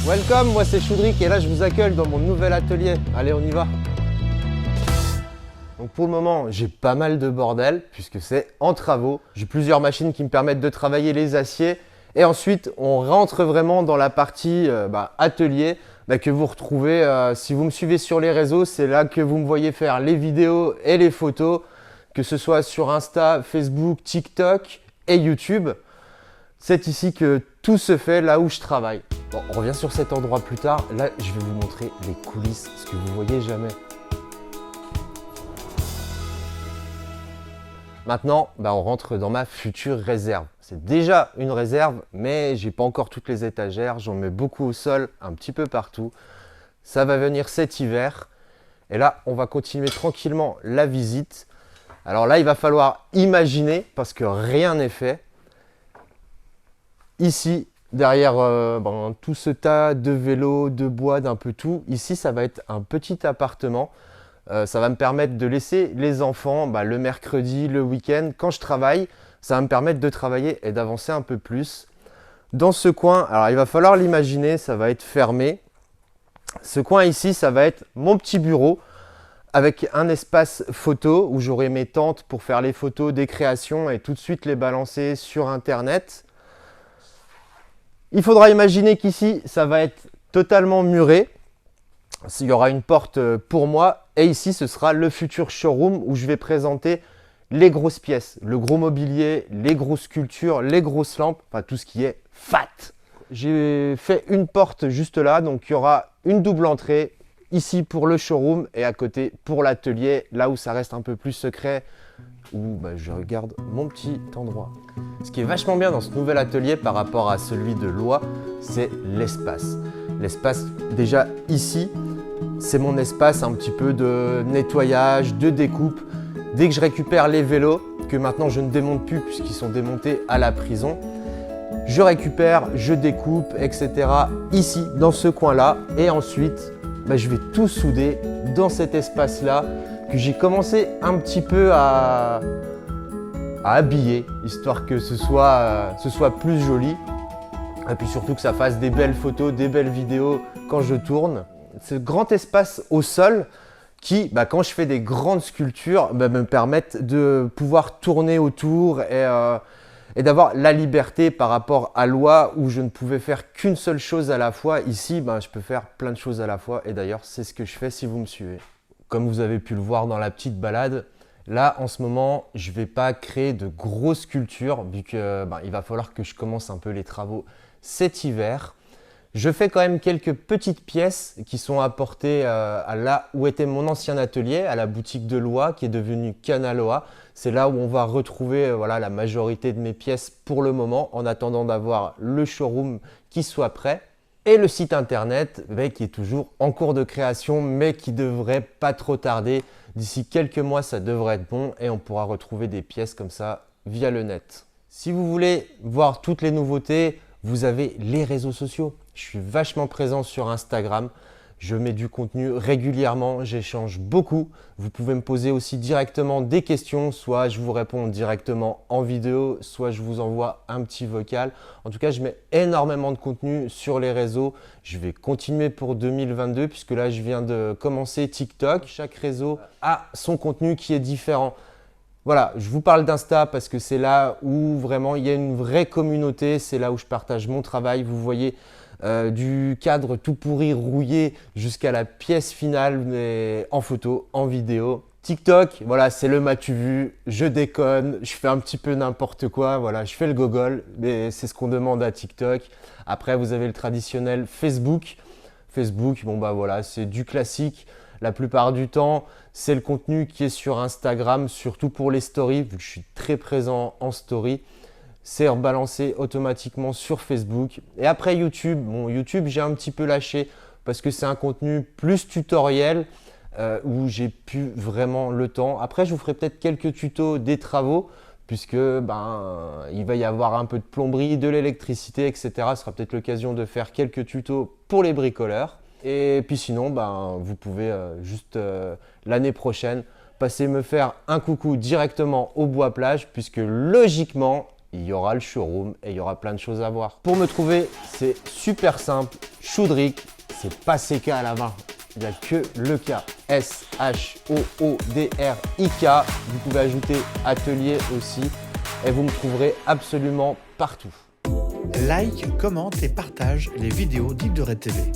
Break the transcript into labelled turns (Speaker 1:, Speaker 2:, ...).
Speaker 1: Welcome, moi c'est Choudric et là je vous accueille dans mon nouvel atelier. Allez, on y va. Donc pour le moment, j'ai pas mal de bordel puisque c'est en travaux. J'ai plusieurs machines qui me permettent de travailler les aciers. Et ensuite, on rentre vraiment dans la partie atelier que vous retrouvez. Si vous me suivez sur les réseaux, c'est là que vous me voyez faire les vidéos et les photos, que ce soit sur Insta, Facebook, TikTok et YouTube. C'est ici que tout se fait, là où je travaille. Bon, on revient sur cet endroit plus tard. Là, je vais vous montrer les coulisses, ce que vous voyez jamais. Maintenant, on rentre dans ma future réserve. C'est déjà une réserve, mais j'ai pas encore toutes les étagères. J'en mets beaucoup au sol, un petit peu partout. Ça va venir cet hiver. Et là, on va continuer tranquillement la visite. Alors là, il va falloir imaginer, parce que rien n'est fait. Ici, derrière tout ce tas de vélos, de bois, d'un peu tout, ici, ça va être un petit appartement. Ça va me permettre de laisser les enfants le mercredi, le week-end, quand je travaille. Ça va me permettre de travailler et d'avancer un peu plus. Dans ce coin, alors il va falloir l'imaginer, ça va être fermé. Ce coin ici, ça va être mon petit bureau avec un espace photo où j'aurai mes tentes pour faire les photos des créations et tout de suite les balancer sur Internet. Il faudra imaginer qu'ici, ça va être totalement muré. Il y aura une porte pour moi. Et ici, ce sera le futur showroom où je vais présenter les grosses pièces, le gros mobilier, les grosses sculptures, les grosses lampes, enfin tout ce qui est fat. J'ai fait une porte juste là, donc il y aura une double entrée ici pour le showroom et à côté pour l'atelier, là où ça reste un peu plus secret, où je regarde mon petit endroit. Ce qui est vachement bien dans ce nouvel atelier par rapport à celui de Loie, c'est l'espace. L'espace déjà ici, c'est mon espace un petit peu de nettoyage, de découpe. Dès que je récupère les vélos, que maintenant je ne démonte plus puisqu'ils sont démontés à la prison, je récupère, je découpe, etc. ici, dans ce coin-là. Et ensuite, je vais tout souder dans cet espace-là que j'ai commencé un petit peu à habiller, histoire que ce soit plus joli. Et puis surtout que ça fasse des belles photos, des belles vidéos quand je tourne. Ce grand espace au sol qui, quand je fais des grandes sculptures, me permettent de pouvoir tourner autour et d'avoir la liberté par rapport à Loie où je ne pouvais faire qu'une seule chose à la fois. Ici, je peux faire plein de choses à la fois et d'ailleurs, c'est ce que je fais si vous me suivez. Comme vous avez pu le voir dans la petite balade, là, en ce moment, je ne vais pas créer de grosses sculptures vu que il va falloir que je commence un peu les travaux cet hiver. Je fais quand même quelques petites pièces qui sont apportées à là où était mon ancien atelier, à la boutique de Loie qui est devenue Canaloa. C'est là où on va retrouver la majorité de mes pièces pour le moment en attendant d'avoir le showroom qui soit prêt. Et le site internet qui est toujours en cours de création mais qui devrait pas trop tarder. D'ici quelques mois, ça devrait être bon et on pourra retrouver des pièces comme ça via le net. Si vous voulez voir toutes les nouveautés, vous avez les réseaux sociaux. Je suis vachement présent sur Instagram. Je mets du contenu régulièrement, j'échange beaucoup. Vous pouvez me poser aussi directement des questions, soit je vous réponds directement en vidéo, soit je vous envoie un petit vocal. En tout cas, je mets énormément de contenu sur les réseaux. Je vais continuer pour 2022 puisque là, je viens de commencer TikTok. Chaque réseau a son contenu qui est différent. Voilà, je vous parle d'Insta parce que c'est là où vraiment il y a une vraie communauté. C'est là où je partage mon travail. Vous voyez du cadre tout pourri, rouillé, jusqu'à la pièce finale mais en photo, en vidéo. TikTok, voilà, c'est le m'as-tu vu, je déconne, je fais un petit peu n'importe quoi, voilà, je fais le gogol, mais c'est ce qu'on demande à TikTok. Après, vous avez le traditionnel Facebook. Facebook, voilà, c'est du classique. La plupart du temps, c'est le contenu qui est sur Instagram, surtout pour les stories, vu que je suis très présent en story. C'est rebalancé automatiquement sur Facebook. Et après YouTube, YouTube, j'ai un petit peu lâché parce que c'est un contenu plus tutoriel où j'ai plus vraiment le temps. Après, je vous ferai peut-être quelques tutos des travaux puisque il va y avoir un peu de plomberie, de l'électricité, etc. Ce sera peut-être l'occasion de faire quelques tutos pour les bricoleurs. Et puis sinon, vous pouvez juste l'année prochaine passer me faire un coucou directement au Bois Plage puisque logiquement, il y aura le showroom et il y aura plein de choses à voir. Pour me trouver, c'est super simple. Choudrick, c'est pas CK à la main. Il n'y a que le K. S-H-O-O-D-R-I-K. Vous pouvez ajouter atelier aussi et vous me trouverez absolument partout.
Speaker 2: Like, commente et partage les vidéos d'Yves de Red TV.